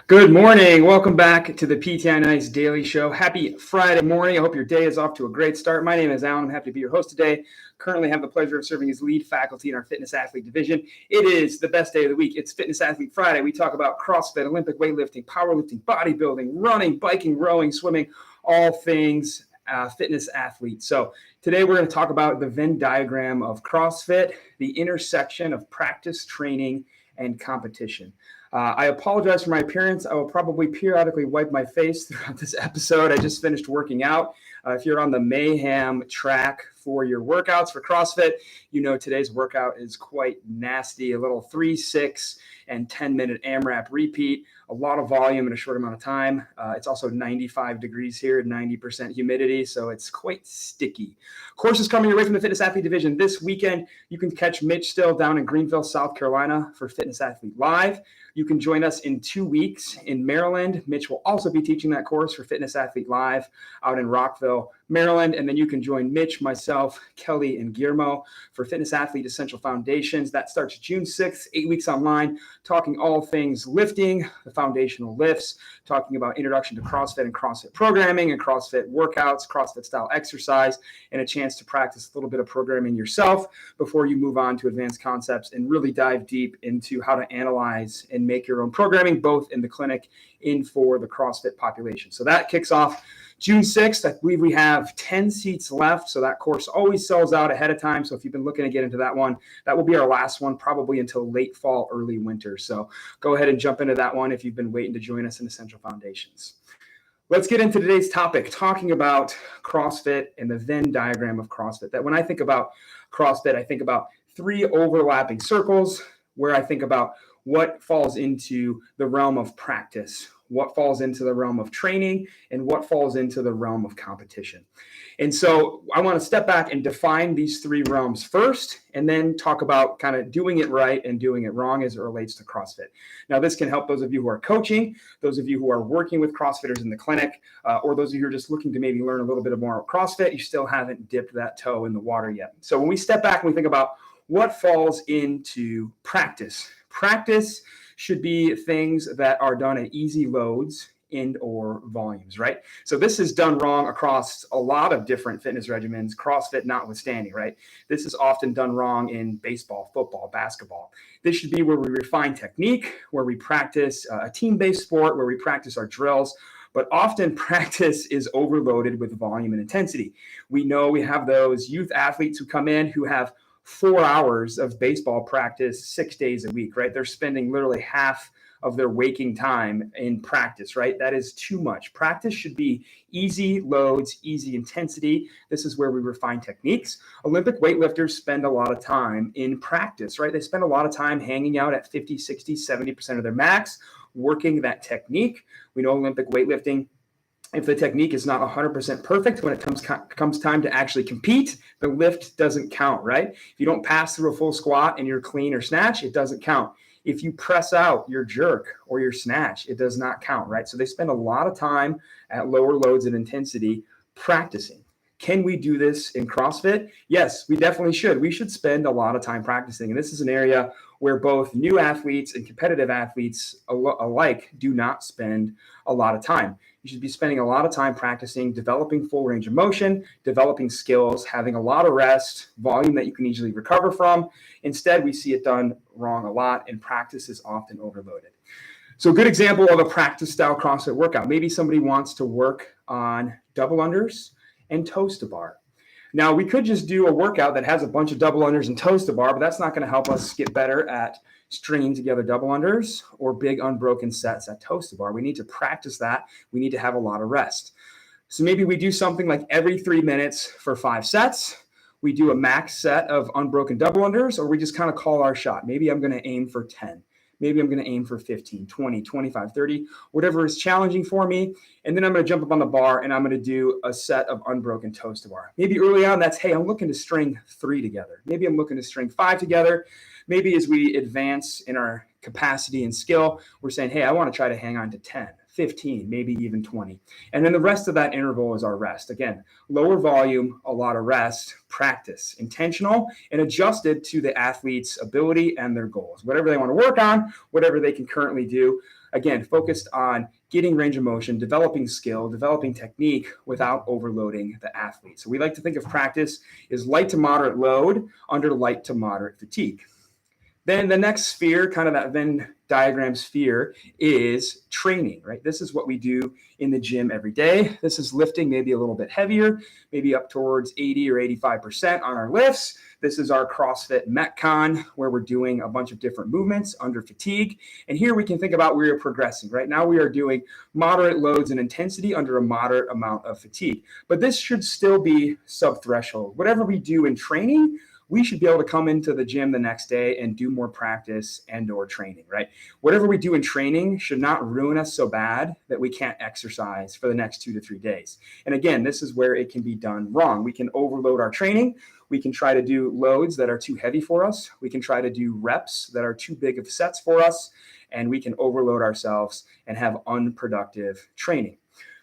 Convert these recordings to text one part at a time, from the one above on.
Good morning. Welcome back to the PTI Nice Daily Show. Happy Friday morning. I hope your day is off to a great start. My name is Alan. I'm happy to be your host today. Currently have the pleasure of serving as lead faculty in our fitness athlete division. It is the best day of the week. It's Fitness Athlete Friday. We talk about CrossFit, Olympic weightlifting, powerlifting, bodybuilding, running, biking, rowing, swimming, all things fitness athletes. So today we're going to talk about the Venn diagram of CrossFit, the intersection of practice, training, and competition. I apologize for my appearance. I will probably periodically wipe my face throughout this episode. I just finished working out. If you're on the Mayhem track for your workouts for CrossFit, you know today's workout is quite nasty. A little 3, 6, and 10-minute AMRAP repeat. A lot of volume in a short amount of time. It's also 95 degrees here, 90% humidity, so it's quite sticky. Courses coming your way from the Fitness Athlete Division. This weekend, you can catch Mitch still down in Greenville, South Carolina for Fitness Athlete Live. You can join us in 2 weeks in Maryland. Mitch will also be teaching that course for Fitness Athlete Live out in Rockville, Maryland. And then you can join Mitch, myself, Kelly, and Guillermo for Fitness Athlete Essential Foundations. That starts June 6th, 8 weeks online, talking all things lifting, the foundational lifts, talking about introduction to CrossFit and CrossFit programming and CrossFit workouts, CrossFit style exercise, and a chance to practice a little bit of programming yourself before you move on to advanced concepts and really dive deep into how to analyze and make your own programming, both in the clinic and for the CrossFit population. So that kicks off June 6th. I believe we have 10 seats left. So that course always sells out ahead of time. So if you've been looking to get into that one, that will be our last one, probably until late fall, early winter. So go ahead and jump into that one if you've been waiting to join us in Essential Foundations. Let's get into today's topic, talking about CrossFit and the Venn diagram of CrossFit. That when I think about CrossFit, I think about 3 overlapping circles where I think about what falls into the realm of practice, what falls into the realm of training, and what falls into the realm of competition. And so I want to step back and define these 3 realms first, and then talk about kind of doing it right and doing it wrong as it relates to CrossFit. Now, this can help those of you who are coaching, those of you who are working with CrossFitters in the clinic, or those of you who are just looking to maybe learn a little bit more about CrossFit. You still haven't dipped that toe in the water yet. So when we step back and we think about what falls into practice, practice should be things that are done at easy loads and or volumes, right? So this is done wrong across a lot of different fitness regimens, CrossFit notwithstanding, right? This is often done wrong in baseball, football, basketball. This should be where we refine technique, where we practice a team-based sport, where we practice our drills. But often practice is overloaded with volume and intensity. We know we have those youth athletes who come in who have 4 hours of baseball practice 6 days a week, right? They're spending literally half of their waking time in practice, right? That is too much. Practice should be easy loads, easy intensity. This is where we refine techniques. Olympic weightlifters spend a lot of time in practice, right? They spend a lot of time hanging out at 50, 60, 70% of their max, working that technique. We know Olympic weightlifting, if the technique is not 100% perfect, when it comes time to actually compete, the lift doesn't count, right? If you don't pass through a full squat and you're clean or snatch, it doesn't count. If you press out your jerk or your snatch, it does not count, right? So they spend a lot of time at lower loads and intensity practicing. Can we do this in CrossFit? Yes, we definitely should. We should spend a lot of time practicing. And this is an area where both new athletes and competitive athletes alike do not spend a lot of time. You should be spending a lot of time practicing, developing full range of motion, developing skills, having a lot of rest, volume that you can easily recover from. Instead, we see it done wrong a lot, and practice is often overloaded. So a good example of a practice style CrossFit workout. Maybe somebody wants to work on double unders and toes to bar. Now, we could just do a workout that has a bunch of double unders and toes to bar, but that's not going to help us get better at stringing together double unders or big unbroken sets at toes to bar. We need to practice that. We need to have a lot of rest. So maybe we do something like every 3 minutes for 5 sets. We do a max set of unbroken double unders, or we just kind of call our shot. Maybe I'm going to aim for 10. Maybe I'm going to aim for 15, 20, 25, 30, whatever is challenging for me. And then I'm going to jump up on the bar and I'm going to do a set of unbroken toes to bar. Maybe early on that's, hey, I'm looking to string 3 together. Maybe I'm looking to string 5 together. Maybe as we advance in our capacity and skill, we're saying, hey, I want to try to hang on to 10, 15, maybe even 20. And then the rest of that interval is our rest. Again, lower volume, a lot of rest, practice, intentional, and adjusted to the athlete's ability and their goals. Whatever they want to work on, whatever they can currently do. Again, focused on getting range of motion, developing skill, developing technique without overloading the athlete. So we like to think of practice as light to moderate load under light to moderate fatigue. Then the next sphere, kind of that Venn diagram sphere, is training, right? This is what we do in the gym every day. This is lifting maybe a little bit heavier, maybe up towards 80 or 85% on our lifts. This is our CrossFit Metcon, where we're doing a bunch of different movements under fatigue. And here we can think about we are progressing. Right now we are doing moderate loads and intensity under a moderate amount of fatigue. But this should still be sub-threshold. Whatever we do in training, we should be able to come into the gym the next day and do more practice and or training, right? Whatever we do in training should not ruin us so bad that we can't exercise for the next 2 to 3 days. And again, this is where it can be done wrong. We can overload our training. We can try to do loads that are too heavy for us. We can try to do reps that are too big of sets for us. And we can overload ourselves and have unproductive training.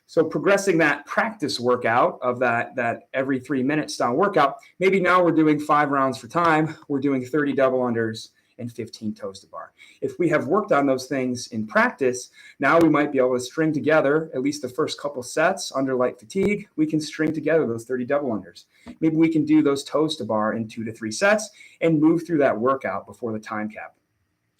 So progressing that practice workout of that every 3 minute style workout, maybe now we're doing 5 rounds for time, we're doing 30 double unders and 15 toes to bar. If we have worked on those things in practice, now we might be able to string together at least the first couple sets under light fatigue. We can string together those 30 double unders. Maybe we can do those toes to bar in 2 to 3 sets and move through that workout before the time cap.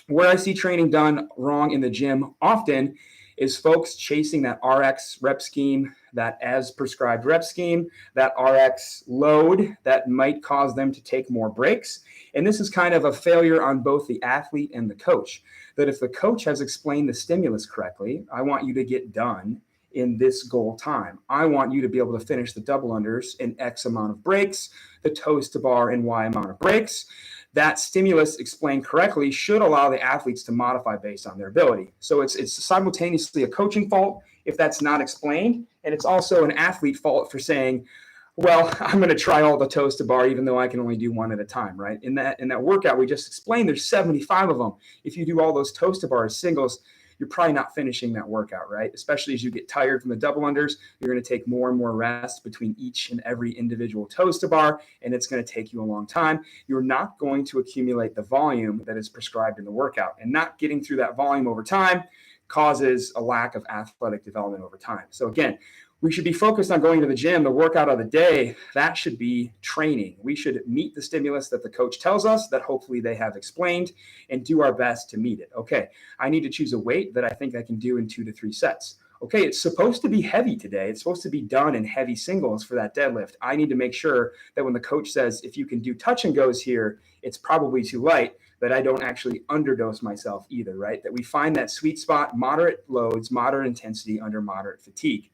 Where I see training done wrong in the gym often is folks chasing that RX rep scheme, that as prescribed rep scheme, that RX load that might cause them to take more breaks. And this is kind of a failure on both the athlete and the coach, that if the coach has explained the stimulus correctly, I want you to get done in this goal time. I want you to be able to finish the double unders in X amount of breaks, the toes to bar in Y amount of breaks. That stimulus explained correctly should allow the athletes to modify based on their ability. So it's simultaneously a coaching fault if that's not explained, and it's also an athlete fault for saying, well, I'm going to try all the toes to bar even though I can only do one at a time, right? In that workout we just explained, there's 75 of them. If you do all those toes to bar as singles, you're probably not finishing that workout, right? Especially as you get tired from the double unders, you're going to take more and more rest between each and every individual toes to bar, and it's going to take you a long time. You're not going to accumulate the volume that is prescribed in the workout, and not getting through that volume over time causes a lack of athletic development over time. So again, we should be focused on going to the gym. The workout of the day, that should be training. We should meet the stimulus that the coach tells us that hopefully they have explained and do our best to meet it. Okay, I need to choose a weight that I think I can do in 2 to 3 sets. Okay, it's supposed to be heavy today. It's supposed to be done in heavy singles for that deadlift. I need to make sure that when the coach says, if you can do touch and goes here, it's probably too light, that I don't actually underdose myself either, right? That we find that sweet spot, moderate loads, moderate intensity under moderate fatigue.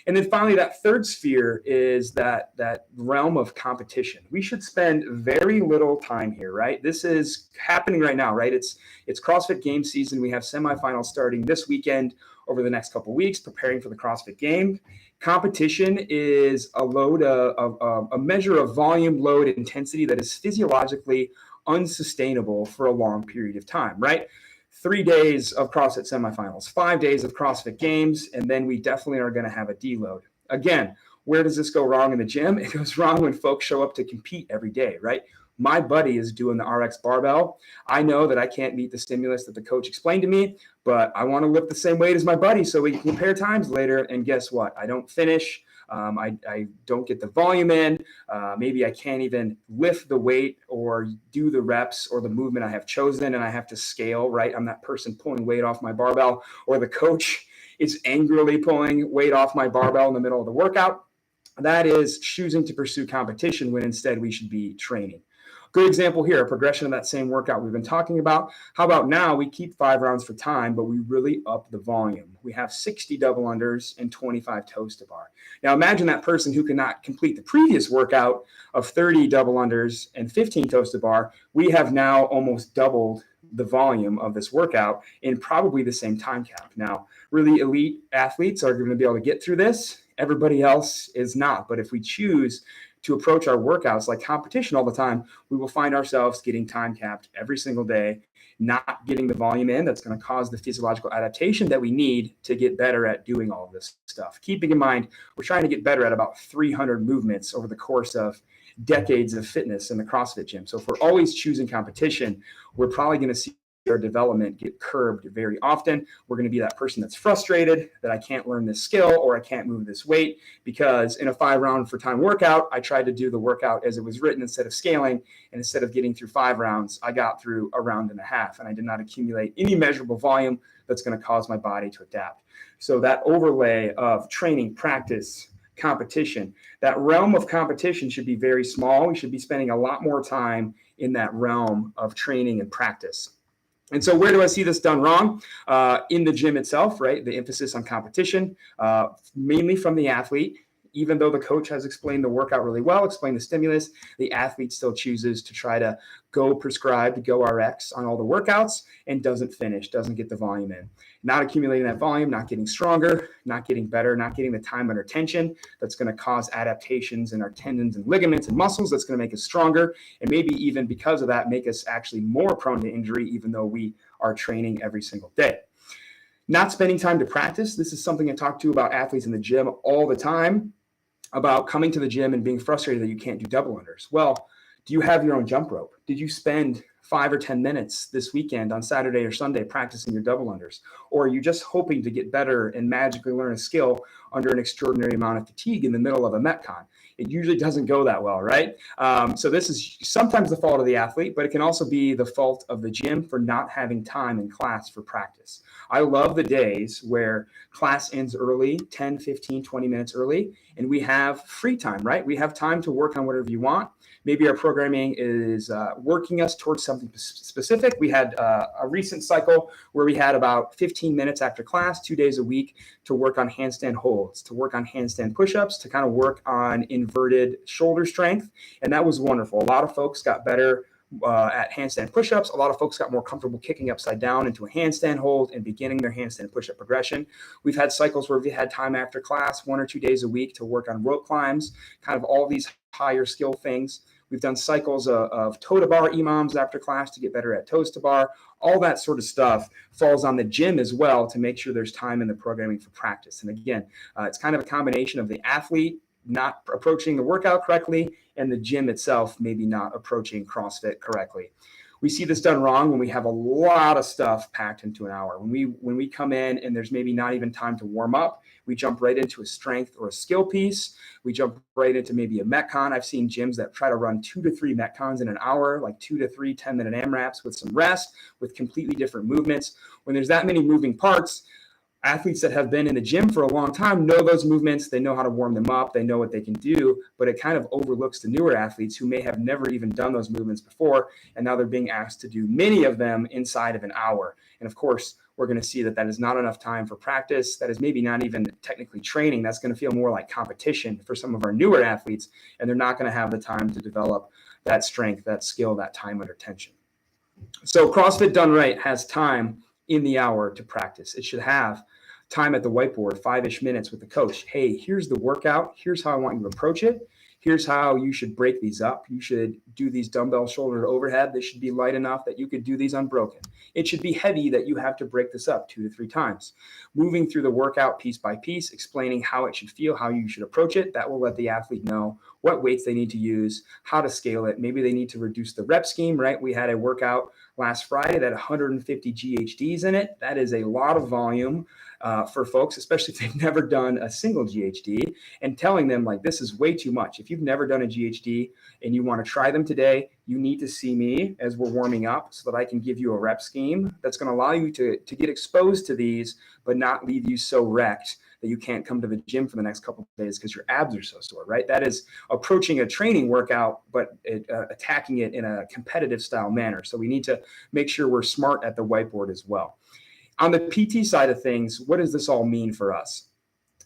And then finally, that third sphere is that realm of competition. We should spend very little time here, right? This is happening right now, right? It's CrossFit game season. We have semifinals starting this weekend over the next couple of weeks, preparing for the CrossFit game. Competition is a measure of volume, load, intensity that is physiologically unsustainable for a long period of time, right? 3 days of CrossFit semifinals, 5 days of CrossFit games, and then we definitely are going to have a deload. Again, where does this go wrong in the gym? It goes wrong when folks show up to compete every day, right? My buddy is doing the RX barbell. I know that I can't meet the stimulus that the coach explained to me, but I want to lift the same weight as my buddy so we can compare times later. And guess what? I don't finish. I don't get the volume in. Maybe I can't even lift the weight or do the reps or the movement I have chosen, and I have to scale, right? I'm that person pulling weight off my barbell, or the coach is angrily pulling weight off my barbell in the middle of the workout. That is choosing to pursue competition when instead we should be training. Good example here, a progression of that same workout we've been talking about. How about now we keep 5 rounds for time, but we really up the volume. We have 60 double unders and 25 toes to bar. Now imagine that person who cannot complete the previous workout of 30 double unders and 15 toes to bar. We have now almost doubled the volume of this workout in probably the same time cap. Now, really elite athletes are going to be able to get through this. Everybody else is not. But if we choose to approach our workouts like competition all the time, we will find ourselves getting time capped every single day, not getting the volume in that's going to cause the physiological adaptation that we need to get better at doing all of this stuff. Keeping in mind, we're trying to get better at about 300 movements over the course of decades of fitness in the CrossFit gym. So if we're always choosing competition, we're probably going to see our development get curbed very often. We're going to be that person that's frustrated that I can't learn this skill or I can't move this weight because in a 5-round for time workout, I tried to do the workout as it was written instead of scaling. And instead of getting through 5 rounds, I got through a round and a half, and I did not accumulate any measurable volume that's going to cause my body to adapt. So that overlay of training, practice, competition, that realm of competition should be very small. We should be spending a lot more time in that realm of training and practice. And so where do I see this done wrong? In the gym itself, right? The emphasis on competition, mainly from the athlete. Even though the coach has explained the workout really well, explained the stimulus, the athlete still chooses to try to go prescribed, go RX on all the workouts and doesn't finish, doesn't get the volume in. Not accumulating that volume, not getting stronger, not getting better, not getting the time under tension that's going to cause adaptations in our tendons and ligaments and muscles that's going to make us stronger. And maybe even because of that, make us actually more prone to injury, even though we are training every single day. Not spending time to practice. This is something I talk to about athletes in the gym all the time, about coming to the gym and being frustrated that you can't do double unders. Well, do you have your own jump rope? Did you spend 5 or 10 minutes this weekend on Saturday or Sunday practicing your double unders? Or are you just hoping to get better and magically learn a skill under an extraordinary amount of fatigue in the middle of a Metcon? It usually doesn't go that well, right? So this is sometimes the fault of the athlete, but it can also be the fault of the gym for not having time in class for practice. I love the days where class ends early, 10, 15, 20 minutes early, and we have free time, right? We have time to work on whatever you want. Maybe our programming is working us towards something specific. We had a recent cycle where we had about 15 minutes after class, 2 days a week, to work on handstand holds, to work on handstand push-ups, to kind of work on inverted shoulder strength. And that was wonderful. A lot of folks got better at handstand push-ups. A lot of folks got more comfortable kicking upside down into a handstand hold and beginning their handstand push-up progression. We've had cycles where we had time after class, 1 or 2 days a week, to work on rope climbs, kind of all these higher skill things. We've done cycles of toe to bar EMOMs after class to get better at toes to bar. All that sort of stuff falls on the gym as well to make sure there's time in the programming for practice. And again, it's kind of a combination of the athlete not approaching the workout correctly and the gym itself maybe not approaching CrossFit correctly. We see this done wrong when we have a lot of stuff packed into an hour. When we come in and there's maybe not even time to warm up, we jump right into a strength or a skill piece. We jump right into maybe a Metcon. I've seen gyms that try to run 2 to 3 Metcons in an hour, like 2 to 3 10-minute AMRAPs with some rest, with completely different movements. When there's that many moving parts, athletes that have been in the gym for a long time know those movements. They know how to warm them up. They know what they can do, but it kind of overlooks the newer athletes who may have never even done those movements before. And now they're being asked to do many of them inside of an hour. And of course, we're going to see that is not enough time for practice. That is maybe not even technically training. That's going to feel more like competition for some of our newer athletes. And they're not going to have the time to develop that strength, that skill, that time under tension. So CrossFit done right has time in the hour to practice. It should have time at the whiteboard, 5-ish minutes with the coach. Hey, here's the workout. Here's how I want you to approach it. Here's how you should break these up. You should do these dumbbell shoulder to overhead. They should be light enough that you could do these unbroken. It should be heavy that you have to break this up 2 to 3 times. Moving through the workout piece by piece, explaining how it should feel, how you should approach it. That will let the athlete know what weights they need to use, how to scale it. Maybe they need to reduce the rep scheme, right? We had a workout last Friday that had 150 GHDs in it. That is a lot of volume for folks, especially if they've never done a single GHD, and telling them like, this is way too much. If you've never done a GHD and you want to try them today, you need to see me as we're warming up so that I can give you a rep scheme that's going to allow you to get exposed to these, but not leave you so wrecked that you can't come to the gym for the next couple of days because your abs are so sore, right? That is approaching a training workout, but attacking it in a competitive style manner. So we need to make sure we're smart at the whiteboard as well. On the PT side of things, what does this all mean for us?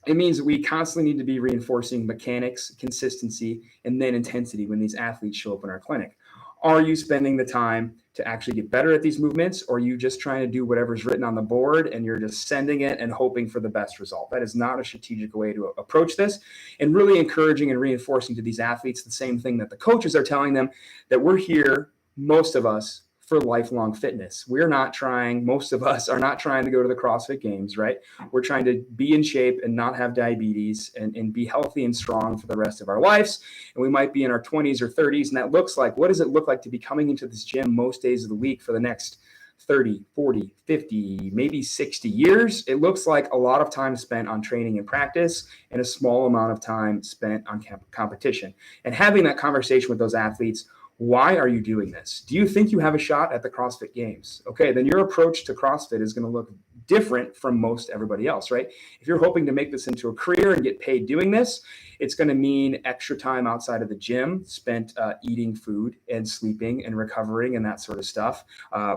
It means that we constantly need to be reinforcing mechanics, consistency, and then intensity when these athletes show up in our clinic. Are you spending the time to actually get better at these movements, or are you just trying to do whatever's written on the board and you're just sending it and hoping for the best result? That is not a strategic way to approach this, and really encouraging and reinforcing to these athletes the same thing that the coaches are telling them, that we're here, most of us, for lifelong fitness. Most of us are not trying to go to the CrossFit Games, right? We're trying to be in shape and not have diabetes and be healthy and strong for the rest of our lives. And we might be in our 20s or 30s. And that looks like, what does it look like to be coming into this gym most days of the week for the next 30, 40, 50, maybe 60 years, it looks like a lot of time spent on training and practice and a small amount of time spent on competition. And having that conversation with those athletes, why are you doing this? Do you think you have a shot at the CrossFit Games? Okay, then your approach to CrossFit is going to look different from most everybody else, right? If you're hoping to make this into a career and get paid doing this, it's going to mean extra time outside of the gym spent eating food and sleeping and recovering and that sort of stuff.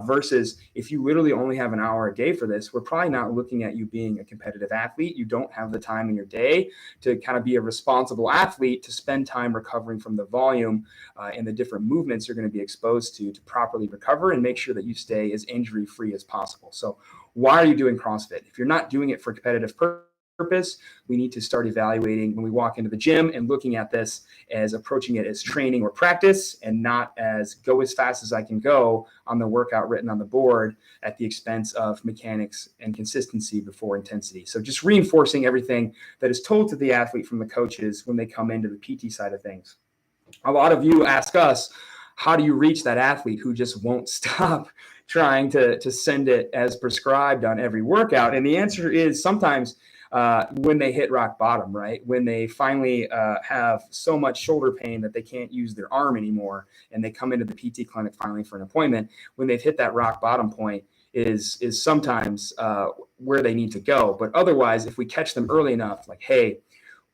Versus if you literally only have an hour a day for this, we're probably not looking at you being a competitive athlete. You don't have the time in your day to kind of be a responsible athlete, to spend time recovering from the volume and the different movements you're going to be exposed to properly recover and make sure that you stay as injury free as possible. So why are you doing CrossFit? If you're not doing it for competitive purpose, we need to start evaluating when we walk into the gym and looking at this as approaching it as training or practice and not as go as fast as I can go on the workout written on the board at the expense of mechanics and consistency before intensity. So just reinforcing everything that is told to the athlete from the coaches when they come into the PT side of things. A lot of you ask us, how do you reach that athlete who just won't stop trying to send it as prescribed on every workout? And the answer is sometimes when they hit rock bottom, right? When they finally have so much shoulder pain that they can't use their arm anymore, and they come into the PT clinic finally for an appointment, when they've hit that rock bottom point is sometimes where they need to go. But otherwise, if we catch them early enough, like, hey,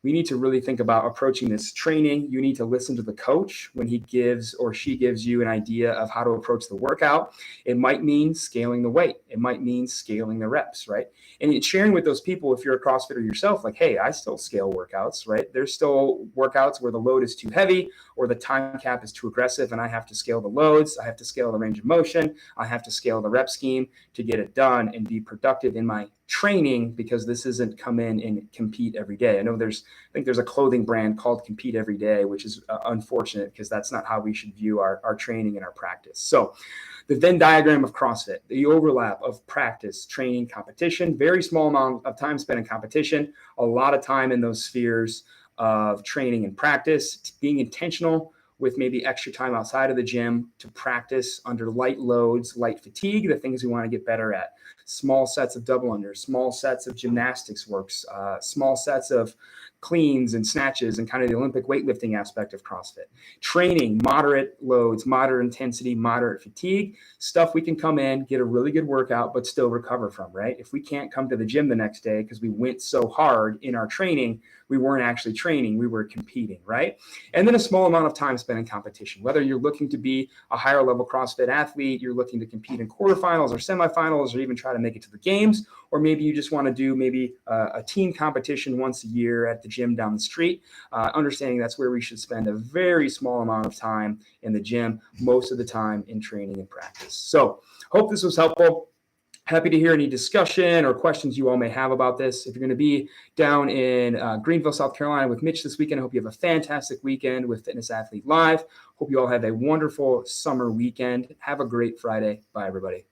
we need to really think about approaching this training. You need to listen to the coach when he gives or she gives you an idea of how to approach the workout. It might mean scaling the weight. It might mean scaling the reps, right? And sharing with those people, if you're a CrossFitter yourself, like, hey, I still scale workouts, right? There's still workouts where the load is too heavy or the time cap is too aggressive and I have to scale the loads. I have to scale the range of motion. I have to scale the rep scheme to get it done and be productive in my training, because this isn't come in and compete every day. I think there's a clothing brand called Compete Every Day, which is unfortunate because that's not how we should view our training and our practice. So the Venn diagram of CrossFit, the overlap of practice, training, competition, very small amount of time spent in competition, a lot of time in those spheres of training and practice, being intentional with maybe extra time outside of the gym to practice under light loads, light fatigue, the things we want to get better at. Small sets of double unders, small sets of gymnastics works, small sets of cleans and snatches, and kind of the Olympic weightlifting aspect of CrossFit. Training, moderate loads, moderate intensity, moderate fatigue, stuff we can come in, get a really good workout, but still recover from, right? If we can't come to the gym the next day because we went so hard in our training, we weren't actually training, we were competing, right? And then a small amount of time spent in competition, whether you're looking to be a higher level CrossFit athlete, you're looking to compete in quarterfinals or semifinals, or even try to make it to the games, or maybe you just want to do maybe a team competition once a year at the gym down the street, understanding that's where we should spend a very small amount of time in the gym, most of the time in training and practice. So hope this was helpful. Happy to hear any discussion or questions you all may have about this. If you're going to be down in Greenville, South Carolina with Mitch this weekend, I hope you have a fantastic weekend with Fitness Athlete Live. Hope you all have a wonderful summer weekend. Have a great Friday. Bye, everybody.